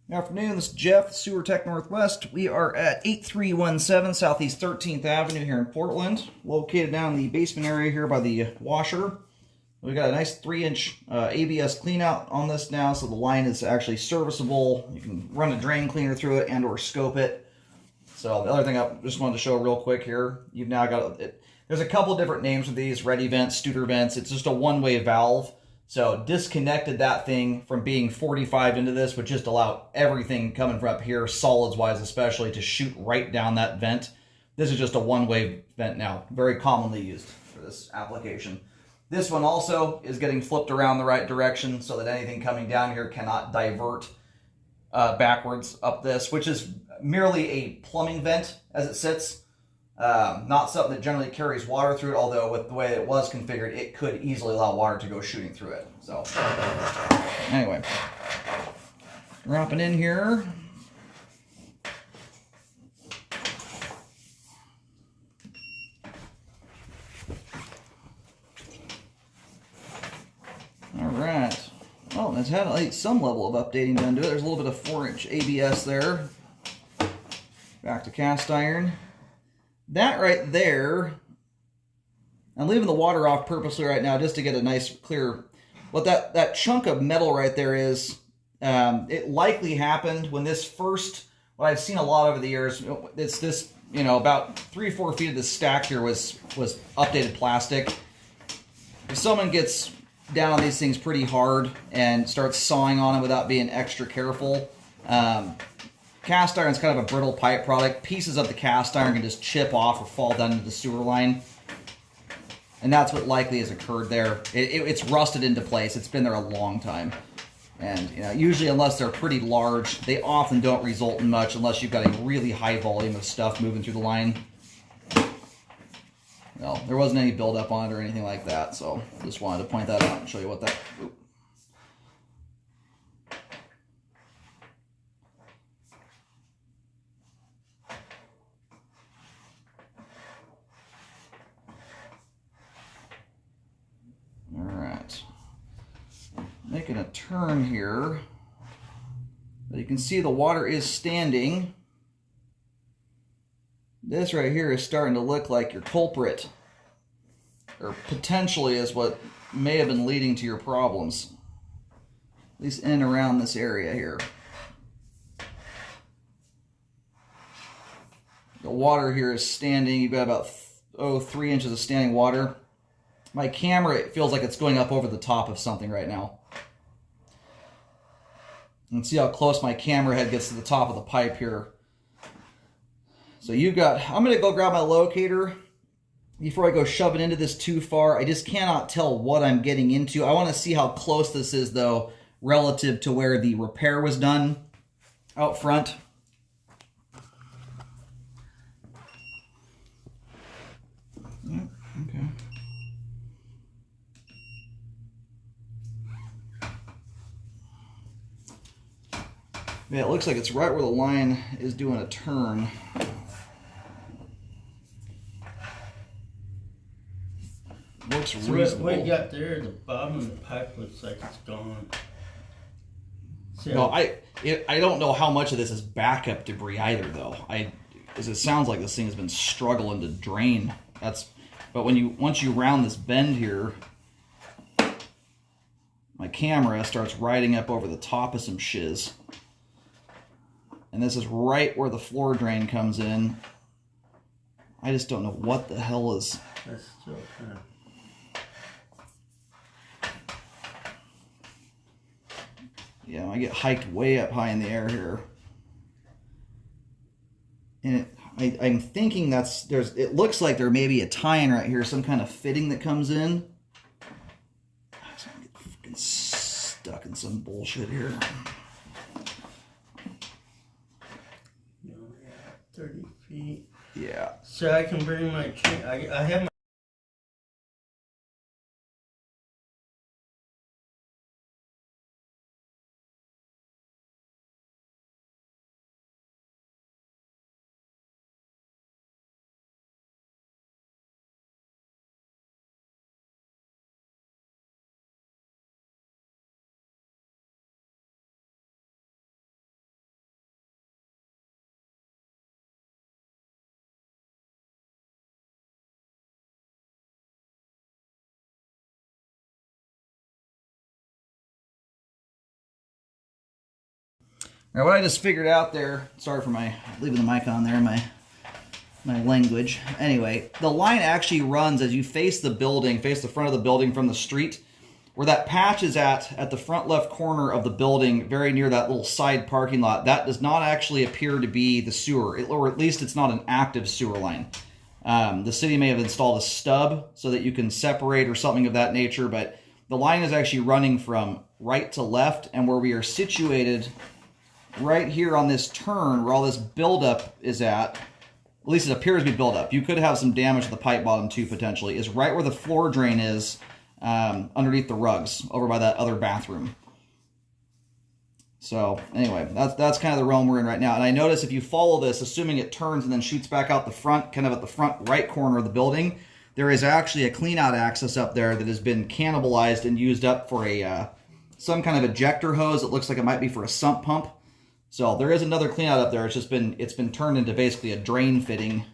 Good afternoon, this is Jeff, Sewer Tech Northwest. We are at 8317 Southeast 13th Avenue here in Portland, located down in the basement area here by the washer. We got a nice 3-inch ABS cleanout on this now, so the line is actually serviceable. You can run a drain cleaner through it and or scope it. So the other thing I just wanted to show real quick here, you've now got it. There's a couple different names for these, ready vents, Studer vents. It's just a one-way valve. So disconnected that thing from being 45 into this, would just allow everything coming from up here, solids wise especially, to shoot right down that vent. This is just a one-way vent now, very commonly used for this application. This one also is getting flipped around the right direction so that anything coming down here cannot divert backwards up this, which is merely a plumbing vent as it sits. Not something that generally carries water through it, although with the way it was configured, it could easily allow water to go shooting through it. So, anyway, dropping in here. All right. Well, it's had like some level of updating done to it. There's a little bit of 4-inch ABS there. Back to cast iron. That right there, I'm leaving the water off purposely right now just to get a nice clear, what that chunk of metal right there is, it likely happened when this first, what I've seen a lot over the years, it's this, about 3 or 4 feet of this stack here was updated plastic. If someone gets down on these things pretty hard and starts sawing on them without being extra careful, cast iron is kind of a brittle pipe product. Pieces of the cast iron can just chip off or fall down into the sewer line. And that's what likely has occurred there. It's rusted into place. It's been there a long time. And usually unless they're pretty large, they often don't result in much unless you've got a really high volume of stuff moving through the line. Well, there wasn't any buildup on it or anything like that, so just wanted to point that out and show you what that... Oops. Alright, making a turn here. You can see the water is standing. This right here is starting to look like your culprit, or potentially is what may have been leading to your problems, at least in and around this area here. The water here is standing. You've got about 3 inches of standing water. My camera, it feels like it's going up over the top of something right now. And see how close my camera head gets to the top of the pipe here. So I'm going to go grab my locator before I go shoving into this too far. I just cannot tell what I'm getting into. I want to see how close this is, though, relative to where the repair was done out front. Okay. Yeah, it looks like it's right where the line is doing a turn. Looks reasonable. What you got there, the bottom of the pipe looks like it's gone. So, No, I don't know how much of this is backup debris either, though. Because it sounds like this thing has been struggling to drain. But once you round this bend here, my camera starts riding up over the top of some shiz. And this is right where the floor drain comes in. I just don't know what the hell is. That's still kind of... Yeah, I get hiked way up high in the air here. And I'm thinking it looks like there may be a tie-in right here, some kind of fitting that comes in. I'm gonna get fucking stuck in some bullshit here. 30 feet. Yeah. So I can bring my chain. I have my Now, what I just figured out there, sorry for my leaving the mic on there, my language. Anyway, the line actually runs as you face the building, face the front of the building from the street. Where that patch is at the front left corner of the building, very near that little side parking lot, that does not actually appear to be the sewer, or at least it's not an active sewer line. The city may have installed a stub so that you can separate or something of that nature, but the line is actually running from right to left, and where we are situated right here on this turn where all this buildup is at least it appears to be buildup. You could have some damage to the pipe bottom too, potentially, is right where the floor drain is, underneath the rugs, over by that other bathroom. So anyway, that's kind of the realm we're in right now. And I notice if you follow this, assuming it turns and then shoots back out the front, kind of at the front right corner of the building, there is actually a clean-out access up there that has been cannibalized and used up for a some kind of ejector hose. It looks like it might be for a sump pump. So there is another clean-out up there. It's been turned into basically a drain fitting.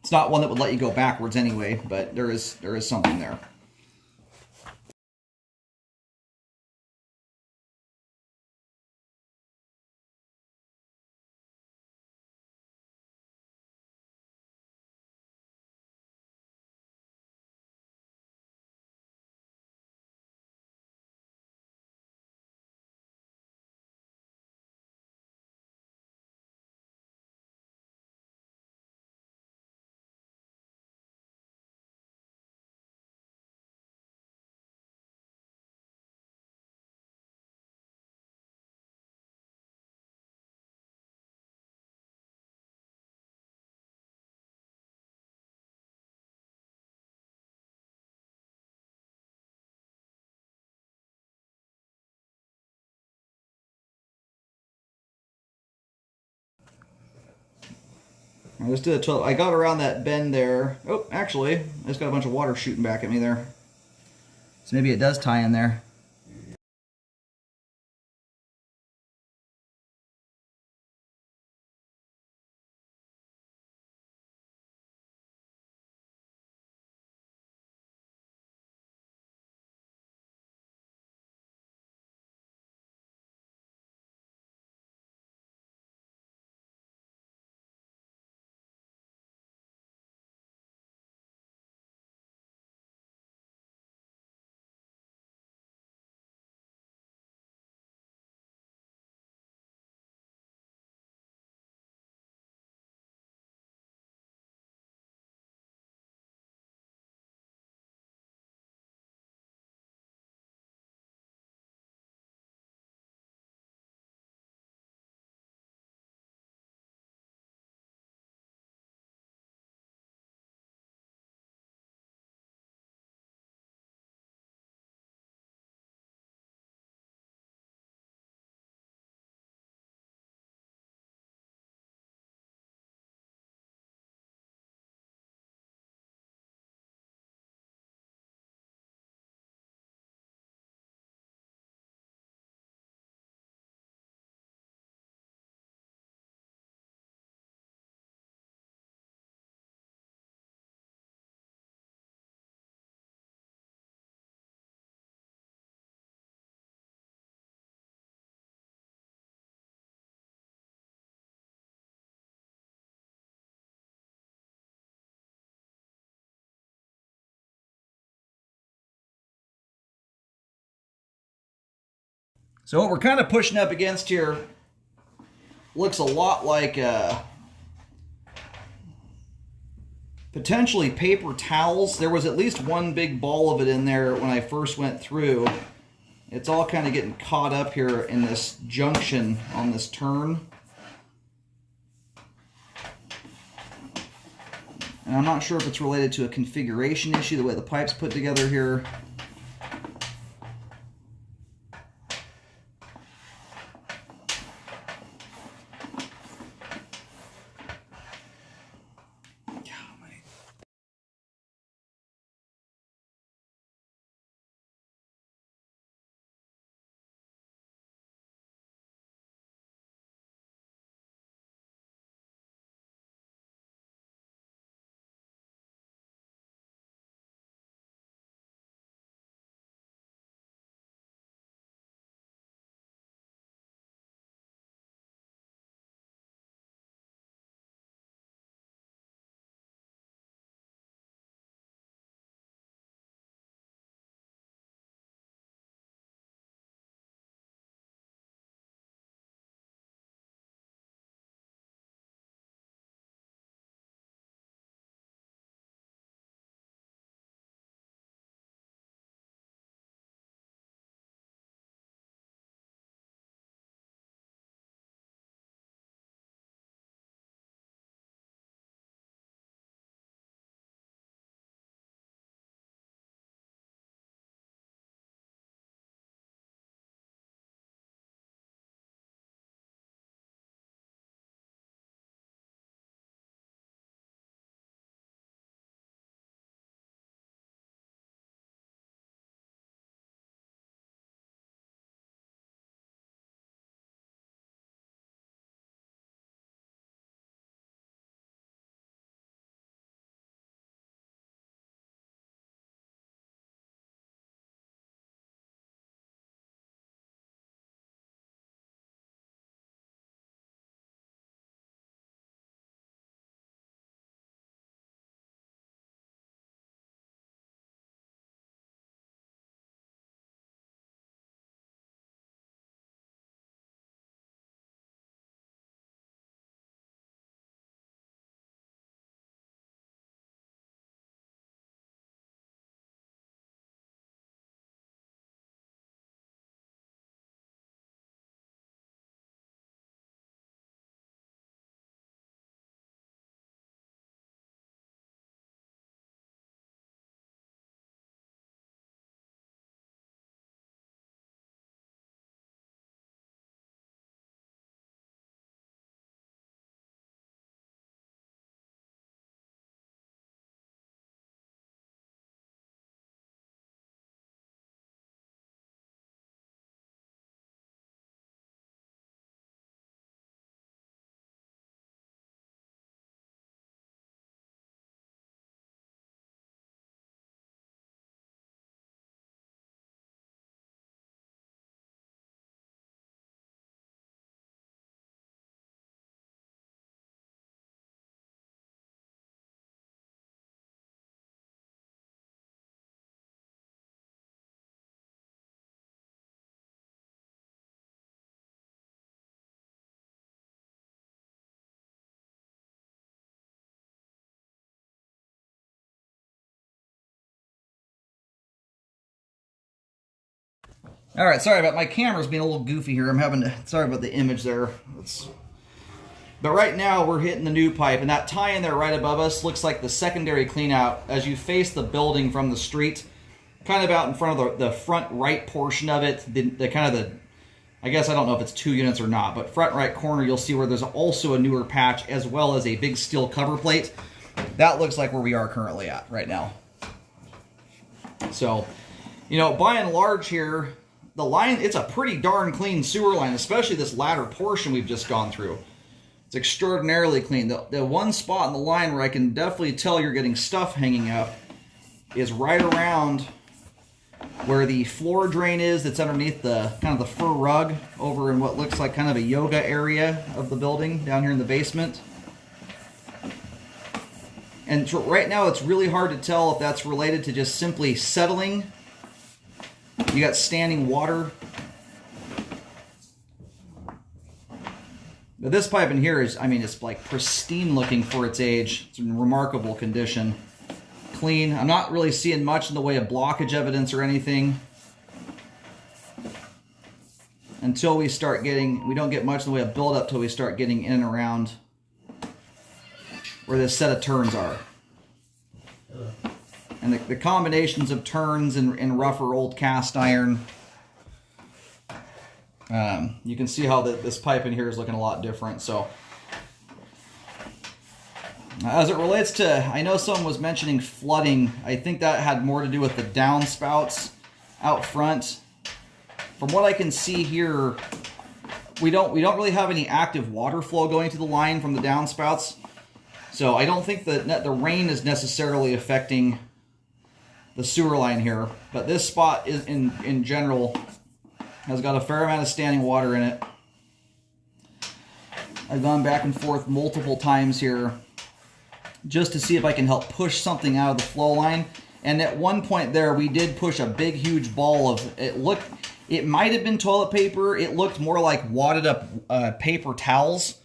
It's not one that would let you go backwards anyway, but there is something there. I just did a total. I got around that bend there. Oh, actually, I just got a bunch of water shooting back at me there. So maybe it does tie in there. So what we're kind of pushing up against here looks a lot like potentially paper towels. There was at least one big ball of it in there when I first went through. It's all kind of getting caught up here in this junction on this turn. And I'm not sure if it's related to a configuration issue, the way the pipe's put together here. All right, sorry about my camera's being a little goofy here. Sorry about the image there. But right now we're hitting the new pipe, and that tie-in there right above us looks like the secondary cleanout as you face the building from the street, kind of out in front of the front right portion of it. I guess I don't know if it's 2 units or not, but front right corner you'll see where there's also a newer patch as well as a big steel cover plate. That looks like where we are currently at right now. So, you know, by and large here, the line, it's a pretty darn clean sewer line, especially this latter portion we've just gone through. It's extraordinarily clean. The one spot in the line where I can definitely tell you're getting stuff hanging up is right around where the floor drain is. That's underneath the kind of the fur rug over in what looks like kind of a yoga area of the building down here in the basement. And so right now it's really hard to tell if that's related to just simply settling. You got standing water. But this pipe in here is, I mean, it's like pristine looking for its age. It's in remarkable condition. Clean. I'm not really seeing much in the way of blockage evidence or anything. Until we start getting, we don't get much in the way of buildup till we start getting in and around where this set of turns are. And the combinations of turns and rougher old cast iron. You can see how this pipe in here is looking a lot different. So, as it relates to, I know someone was mentioning flooding. I think that had more to do with the downspouts out front. From what I can see here, we don't really have any active water flow going to the line from the downspouts. So I don't think that the rain is necessarily affecting the sewer line here. But this spot is in general has got a fair amount of standing water in it. I've gone back and forth multiple times here just to see if I can help push something out of the flow line. And at one point there, we did push a big, huge ball of, it might have been toilet paper. It looked more like wadded up paper towels.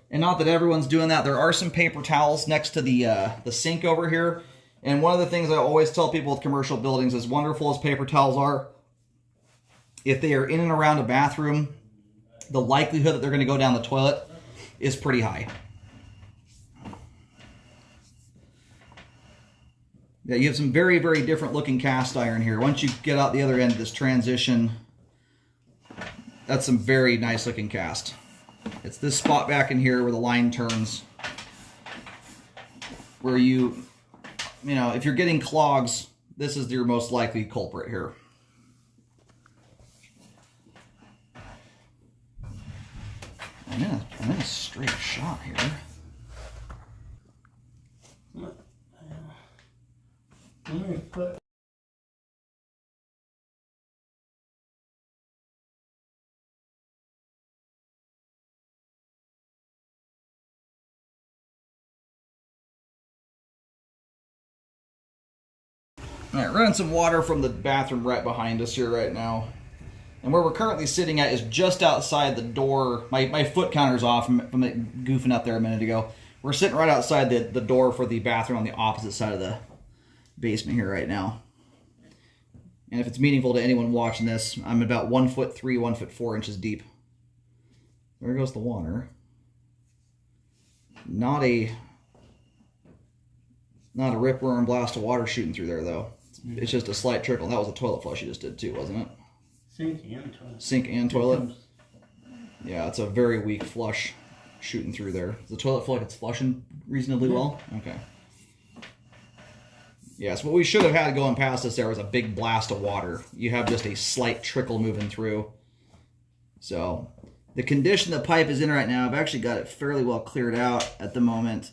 And not that everyone's doing that. There are some paper towels next to the sink over here. And one of the things I always tell people with commercial buildings, as wonderful as paper towels are, if they are in and around a bathroom, the likelihood that they're going to go down the toilet is pretty high. Yeah, you have some very, very different looking cast iron here. Once you get out the other end of this transition, that's some very nice looking cast. It's this spot back in here where the line turns, where you know, if you're getting clogs, this is your most likely culprit here. I'm in a straight shot here. Let me put. All right, running some water from the bathroom right behind us here right now. And where we're currently sitting at is just outside the door. My foot counter's off from it goofing up there a minute ago. We're sitting right outside the door for the bathroom on the opposite side of the basement here right now. And if it's meaningful to anyone watching this, I'm about 1'3", 1'4" deep. There goes the water. Not a ripworm blast of water shooting through there though. It's just a slight trickle. That was a toilet flush you just did too, wasn't it? Sink and toilet. Sink and toilet? Yeah, it's a very weak flush shooting through there. Does the toilet feel like it's flushing reasonably well? Okay. Yeah, so what we should have had going past us there was a big blast of water. You have just a slight trickle moving through. So, the condition the pipe is in right now, I've actually got it fairly well cleared out at the moment.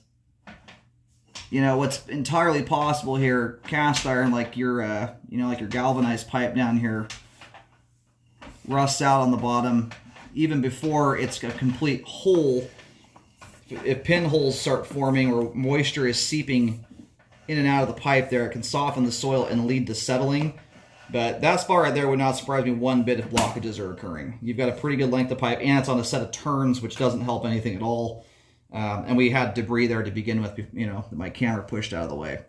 You know, what's entirely possible here, cast iron, like your, like your galvanized pipe down here, rusts out on the bottom even before it's a complete hole. If pinholes start forming or moisture is seeping in and out of the pipe there, it can soften the soil and lead to settling. But that spot right there would not surprise me one bit if blockages are occurring. You've got a pretty good length of pipe, and it's on a set of turns, which doesn't help anything at all. And we had debris there to begin with, you know, that my camera pushed out of the way.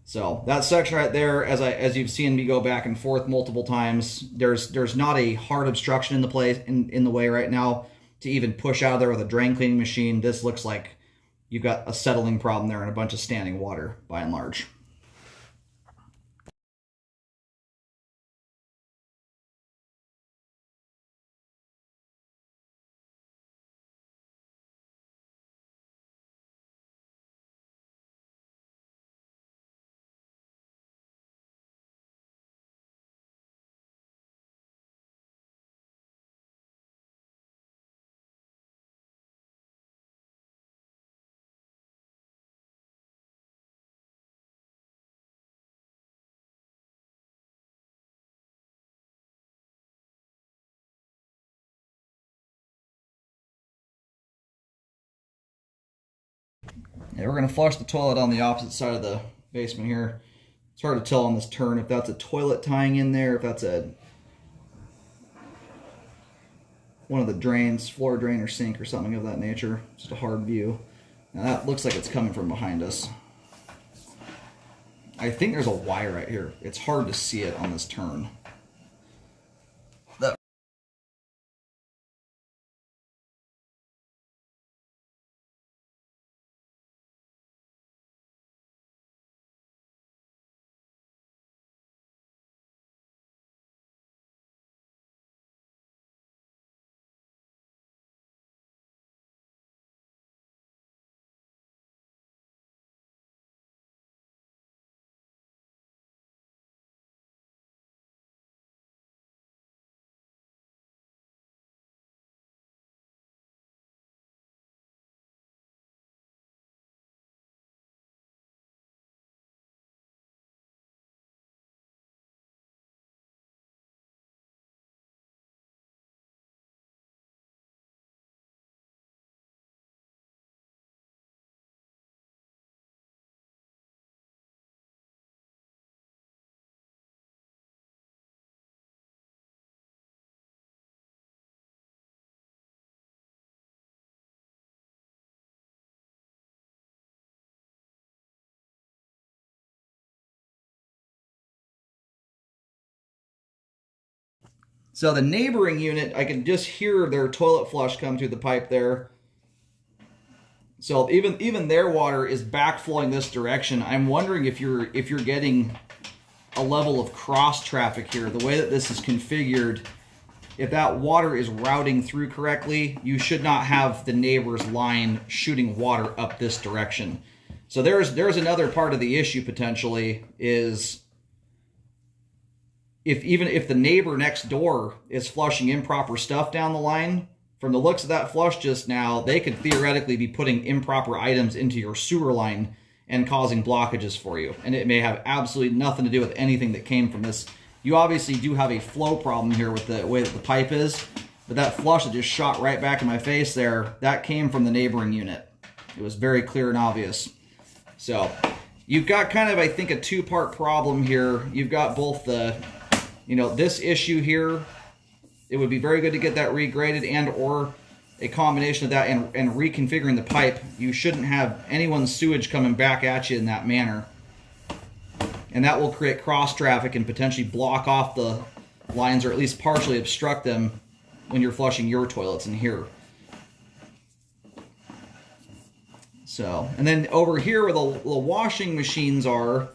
So that section right there, as you've seen me go back and forth multiple times, there's not a hard obstruction in the place in the way right now to even push out of there with a drain cleaning machine. This looks like you've got a settling problem there and a bunch of standing water by and large. Yeah, we're going to flush the toilet on the opposite side of the basement here. It's hard to tell on this turn if that's a toilet tying in there, if that's one of the drains, floor drain or sink or something of that nature. Just a hard view. Now that looks like it's coming from behind us. I think there's a wire right here. It's hard to see it on this turn. So the neighboring unit, I can just hear their toilet flush come through the pipe there. So even their water is backflowing this direction. I'm wondering if you're getting a level of cross traffic here. The way that this is configured, if that water is routing through correctly, you should not have the neighbor's line shooting water up this direction. So there's another part of the issue potentially is if the neighbor next door is flushing improper stuff down the line, from the looks of that flush just now, they could theoretically be putting improper items into your sewer line and causing blockages for you. And it may have absolutely nothing to do with anything that came from this. You obviously do have a flow problem here with the way that the pipe is, but that flush that just shot right back in my face there, that came from the neighboring unit. It was very clear and obvious. So you've got kind of, I think, a two-part problem here. You've got both the, this issue here. It would be very good to get that regraded and or a combination of that and reconfiguring the pipe. You shouldn't have anyone's sewage coming back at you in that manner. And that will create cross traffic and potentially block off the lines or at least partially obstruct them when you're flushing your toilets in here. So, and then over here where the washing machines are,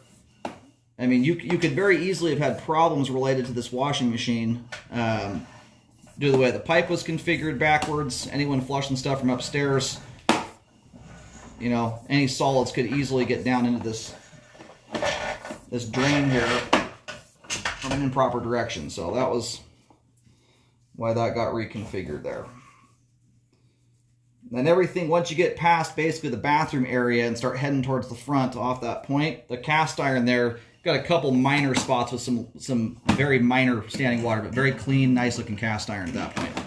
I mean, you could very easily have had problems related to this washing machine due to the way the pipe was configured backwards. Anyone flushing stuff from upstairs, any solids could easily get down into this drain here from an improper direction. So that was why that got reconfigured there. Then everything, once you get past basically the bathroom area and start heading towards the front off that point, the cast iron there, got a couple minor spots with some very minor standing water, but very clean, nice looking cast iron at that point.